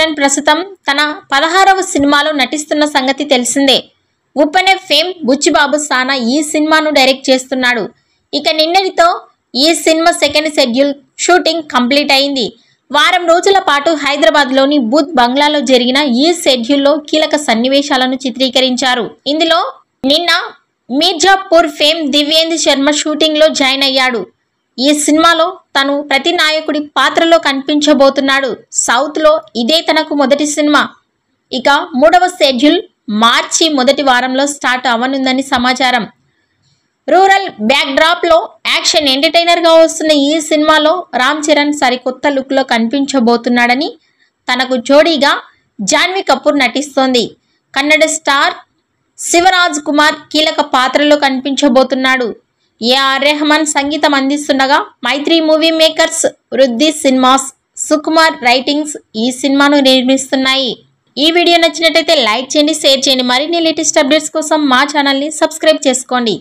చరణ్ ప్రస్తుతం తన 16వ సినిమాలో నటిస్తున్న సంగతి తెలిసిందే. ఉప్పెన ఫేమ్ బుచ్చిబాబు సానా ఈ సినిమాను డైరెక్ట్ చేస్తున్నాడు. ఇక నిన్నటితో ఈ cinema second schedule shooting complete అయింది. వారం రోజుల పాటు హైదరాబాద్లోని బూత్ బంగ్లాలో జరిగిన ఈ షెడ్యూల్లో కీలక సన్నివేశాలను చిత్రీకరించారు. ఇందులో నిన్న మీర్జాపూర్ ఫేమ్ దివ్యేంద్ర శర్మ షూటింగ్లో జాయిన్ అయ్యాడు. ఈ సినిమాలో తను ప్రతి నాయకుడి పాత్రలో కనిపించబోతున్నాడు. సౌత్లో ఇదే తనకు మొదటి సినిమా. ఇక 3వ షెడ్యూల్ మార్చి మొదటి వారంలో స్టార్ట్ అవ్వనుందని సమాచారం. రూరల్ బ్యాక్డ్రాప్లో యాక్షన్ ఎంటర్టైనర్గా వస్తున్న ఈ సినిమాలో రామ్ చరణ్ సరికొత్త లుక్లో కనిపించబోతున్నాడని, తనకు జోడీగా జాన్వీ కపూర్ నటిస్తోంది. కన్నడ స్టార్ శివరాజ్ కుమార్ కీలక పాత్రలో కనిపించబోతున్నాడు. ఏఆర్ రెహమాన్ సంగీతం అందిస్తుండగా మైత్రి మూవీ మేకర్స్, వృద్ధి సినిమాస్, సుకుమార్ రైటింగ్స్ ఈ సినిమాను నిర్మిస్తున్నాయి. ఈ వీడియో నచ్చినట్లయితే లైక్ చేయండి, షేర్ చేయండి. మరిన్ని లేటెస్ట్ అప్డేట్స్ కోసం మా ఛానల్ని సబ్స్క్రైబ్ చేసుకోండి.